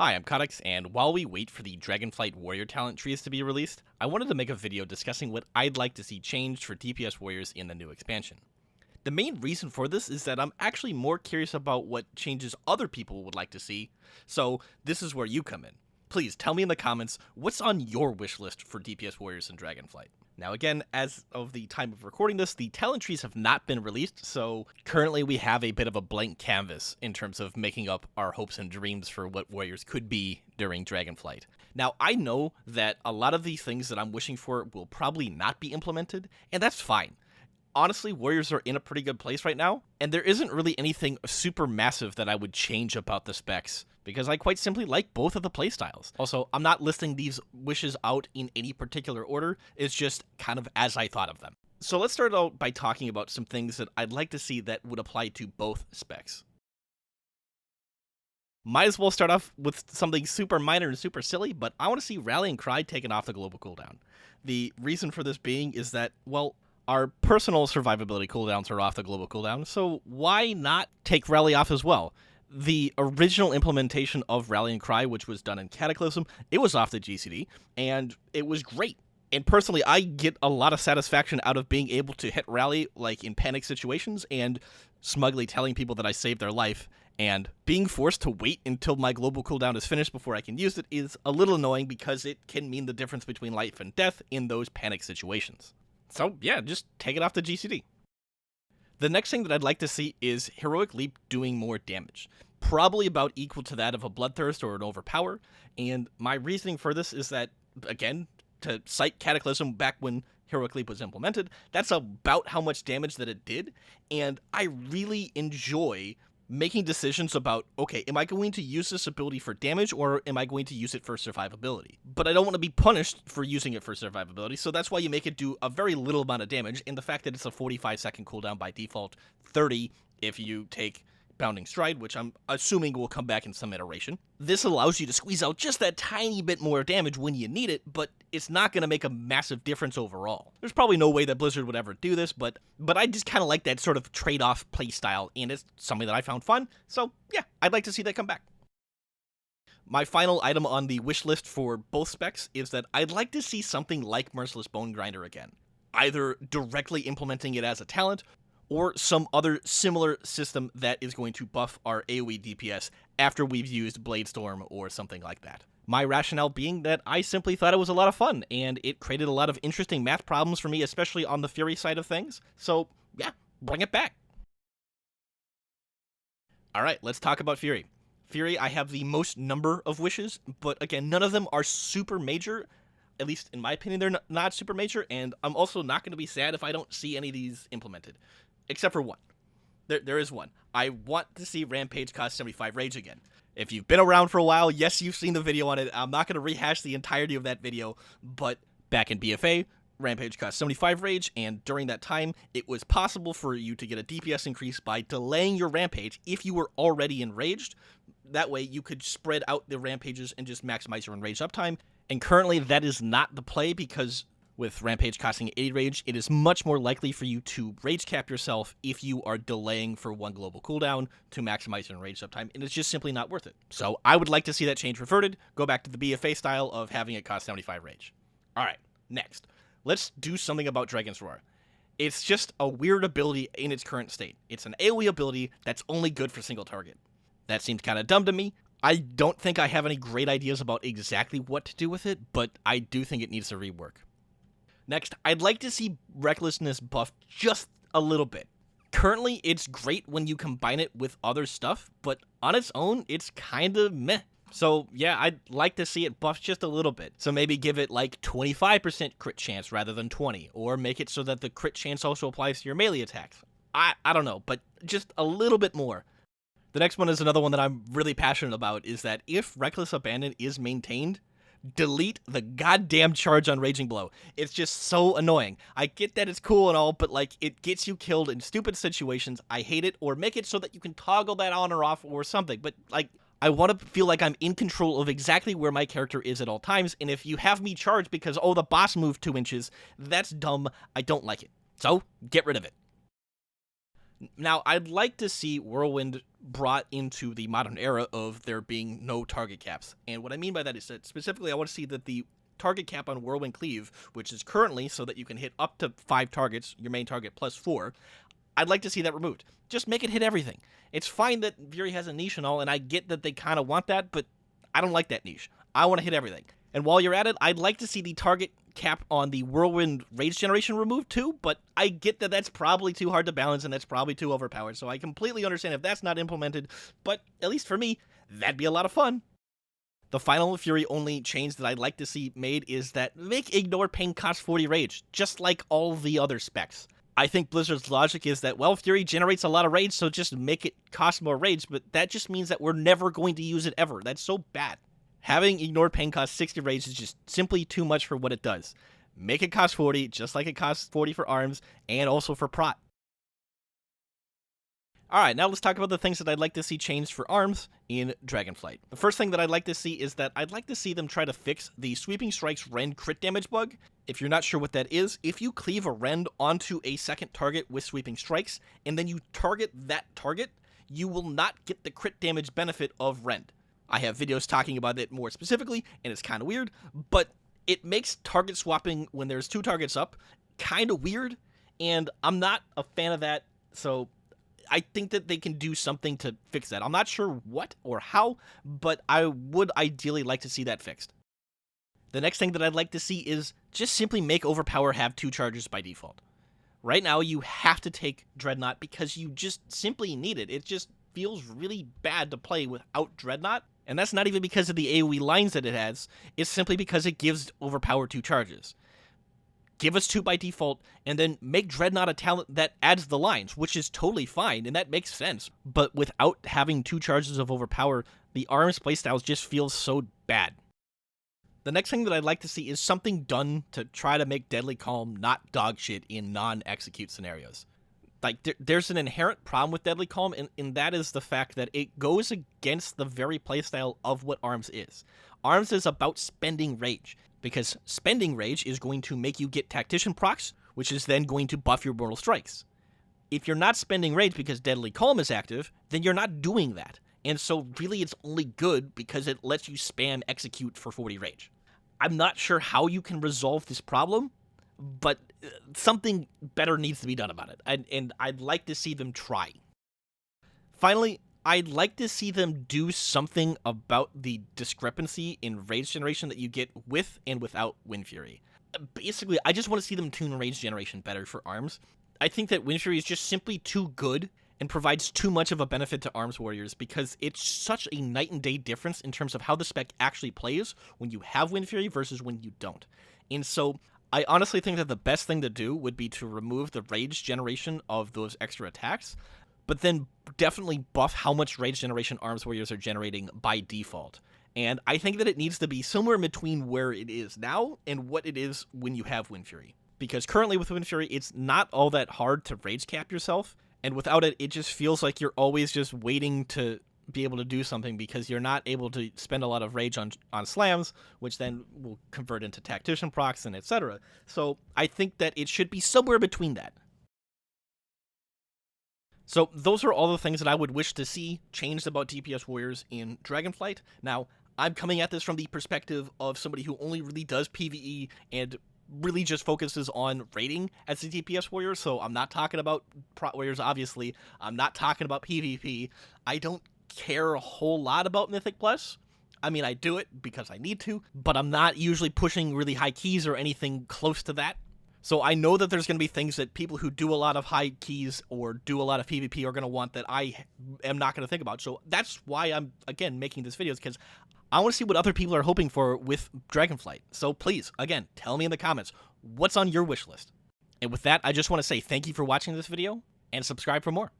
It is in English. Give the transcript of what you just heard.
Hi, I'm Cautex, and while we wait for the Dragonflight Warrior talent trees to be released, I wanted to make a video discussing what I'd like to see changed for DPS warriors in the new expansion. The main reason for this is that I'm actually more curious about what changes other people would like to see, so this is where you come in. Please tell me in the comments what's on your wish list for DPS warriors in Dragonflight. Now again, as of the time of recording this, the talent trees have not been released, so currently we have a bit of a blank canvas in terms of making up our hopes and dreams for what warriors could be during Dragonflight. Now, I know that a lot of these things that I'm wishing for will probably not be implemented, and that's fine. Honestly, warriors are in a pretty good place right now, and there isn't really anything super massive that I would change about the specs, because I quite simply like both of the playstyles. Also, I'm not listing these wishes out in any particular order, it's just kind of as I thought of them. So let's start out by talking about some things that I'd like to see that would apply to both specs. Might as well start off with something super minor and super silly, but I want to see Rallying Cry taken off the global cooldown. The reason for this being is that, well, our personal survivability cooldowns are off the global cooldown, so why not take Rally off as well? The original implementation of Rallying Cry, which was done in Cataclysm, it was off the GCD, and it was great. And personally, I get a lot of satisfaction out of being able to hit Rally, like in panic situations, and smugly telling people that I saved their life, and being forced to wait until my global cooldown is finished before I can use it is a little annoying because it can mean the difference between life and death in those panic situations. So yeah, just take it off the GCD. The next thing that I'd like to see is Heroic Leap doing more damage. Probably about equal to that of a Bloodthirst or an Overpower, and my reasoning for this is that, again, to cite Cataclysm back when Heroic Leap was implemented, that's about how much damage that it did, and I really enjoy making decisions about, okay, am I going to use this ability for damage or am I going to use it for survivability? But I don't want to be punished for using it for survivability, so that's why you make it do a very little amount of damage, and the fact that it's a 45-second cooldown by default, 30 if you take Bounding Stride, which I'm assuming will come back in some iteration. This allows you to squeeze out just that tiny bit more damage when you need it, but it's not going to make a massive difference overall. There's probably no way that Blizzard would ever do this, but I just kind of like that sort of trade-off playstyle, and it's something that I found fun, so yeah, I'd like to see that come back. My final item on the wish list for both specs is that I'd like to see something like Merciless Bone Grinder again, either directly implementing it as a talent, or some other similar system that is going to buff our AoE DPS after we've used Bladestorm or something like that. My rationale being that I simply thought it was a lot of fun, and it created a lot of interesting math problems for me, especially on the Fury side of things, so yeah, bring it back. Alright, let's talk about Fury. Fury, I have the most number of wishes, but again, none of them are super major. At least in my opinion, they're not super major, and I'm also not going to be sad if I don't see any of these implemented. Except for one. There is one. I want to see Rampage cost 75 Rage again. If you've been around for a while, yes, you've seen the video on it. I'm not going to rehash the entirety of that video, but back in BFA, Rampage cost 75 Rage, and during that time, it was possible for you to get a DPS increase by delaying your Rampage if you were already enraged. That way, you could spread out the Rampages and just maximize your enraged uptime. And currently, that is not the play because with Rampage costing 80 Rage, it is much more likely for you to Rage Cap yourself if you are delaying for one global cooldown to maximize your enraged uptime, and it's just simply not worth it. So I would like to see that change reverted, go back to the BFA style of having it cost 75 Rage. Alright, next. Let's do something about Dragon's Roar. It's just a weird ability in its current state. It's an AoE ability that's only good for single target. That seems kind of dumb to me. I don't think I have any great ideas about exactly what to do with it, but I do think it needs a rework. Next, I'd like to see Recklessness buffed just a little bit. Currently, it's great when you combine it with other stuff, but on its own, it's kind of meh. So yeah, I'd like to see it buffed just a little bit. So maybe give it like 25% crit chance rather than 20, or make it so that the crit chance also applies to your melee attacks. I don't know, but just a little bit more. The next one is another one that I'm really passionate about, is that if Reckless Abandon is maintained, delete the goddamn charge on Raging Blow. It's just so annoying. I get that it's cool and all, but like, it gets you killed in stupid situations. I hate it, or make it so that you can toggle that on or off or something, but like, I want to feel like I'm in control of exactly where my character is at all times, and if you have me charged because, oh, the boss moved 2 inches, that's dumb. I don't like it. So, get rid of it. Now, I'd like to see Whirlwind brought into the modern era of there being no target caps. And what I mean by that is that specifically I want to see that the target cap on Whirlwind Cleave, which is currently so that you can hit up to 5 targets, your main target plus 4, I'd like to see that removed. Just make it hit everything. It's fine that Fury has a niche and all, and I get that they kind of want that, but I don't like that niche. I want to hit everything. And while you're at it, I'd like to see the target cap on the Whirlwind Rage Generation removed too, but I get that that's probably too hard to balance and that's probably too overpowered, so I completely understand if that's not implemented, but at least for me, that'd be a lot of fun. The final Fury only change that I'd like to see made is that make Ignore Pain cost 40 Rage, just like all the other specs. I think Blizzard's logic is that, well, Fury generates a lot of rage, so just make it cost more rage, but that just means that we're never going to use it ever. That's so bad. Having Ignore Pain cost 60 rage is just simply too much for what it does. Make it cost 40, just like it costs 40 for arms, and also for prot. Alright, now let's talk about the things that I'd like to see changed for arms in Dragonflight. The first thing that I'd like to see is that I'd like to see them try to fix the Sweeping Strikes Rend crit damage bug. If you're not sure what that is, if you cleave a Rend onto a second target with Sweeping Strikes, and then you target that target, you will not get the crit damage benefit of Rend. I have videos talking about it more specifically, and it's kind of weird, but it makes target swapping when there's 2 targets up kind of weird, and I'm not a fan of that, so I think that they can do something to fix that. I'm not sure what or how, but I would ideally like to see that fixed. The next thing that I'd like to see is just simply make Overpower have 2 charges by default. Right now, you have to take Dreadnought because you just simply need it. It just feels really bad to play without Dreadnought, and that's not even because of the AoE lines that it has, it's simply because it gives Overpower 2 charges. Give us 2 by default, and then make Dreadnought a talent that adds the lines, which is totally fine, and that makes sense. But without having 2 charges of Overpower, the arms playstyles just feel so bad. The next thing that I'd like to see is something done to try to make Deadly Calm not dogshit in non-execute scenarios. Like, there's an inherent problem with Deadly Calm, and that is the fact that it goes against the very playstyle of what Arms is. Arms is about spending rage, because spending rage is going to make you get Tactician procs, which is then going to buff your Mortal Strikes. If you're not spending rage because Deadly Calm is active, then you're not doing that. And so really it's only good because it lets you spam execute for 40 rage. I'm not sure how you can resolve this problem, but something better needs to be done about it, and I'd like to see them try. Finally, I'd like to see them do something about the discrepancy in rage generation that you get with and without Wind Fury. Basically, I just want to see them tune rage generation better for arms. I think that Wind Fury is just simply too good and provides too much of a benefit to arms warriors because it's such a night and day difference in terms of how the spec actually plays when you have Wind Fury versus when you don't. And so I honestly think that the best thing to do would be to remove the rage generation of those extra attacks, but then definitely buff how much rage generation arms warriors are generating by default. And I think that it needs to be somewhere in between where it is now and what it is when you have Wind Fury. Because currently with Wind Fury, it's not all that hard to rage cap yourself, and without it, it just feels like you're always just waiting to be able to do something because you're not able to spend a lot of rage on slams, which then will convert into Tactician procs and etc. So I think that it should be somewhere between that. So those are all the things that I would wish to see changed about DPS warriors in Dragonflight. Now, I'm coming at this from the perspective of somebody who only really does PvE and really just focuses on raiding as a DPS warrior, so I'm not talking about prot warriors, obviously. I'm not talking about PvP. I don't care a whole lot about Mythic Plus. I mean, I do it because I need to, but I'm not usually pushing really high keys or anything close to that. So I know that there's going to be things that people who do a lot of high keys or do a lot of PvP are going to want that I am not going to think about. So that's why I'm, again, making this video, because I want to see what other people are hoping for with Dragonflight. So please, again, tell me in the comments, what's on your wish list? And with that, I just want to say thank you for watching this video, and subscribe for more.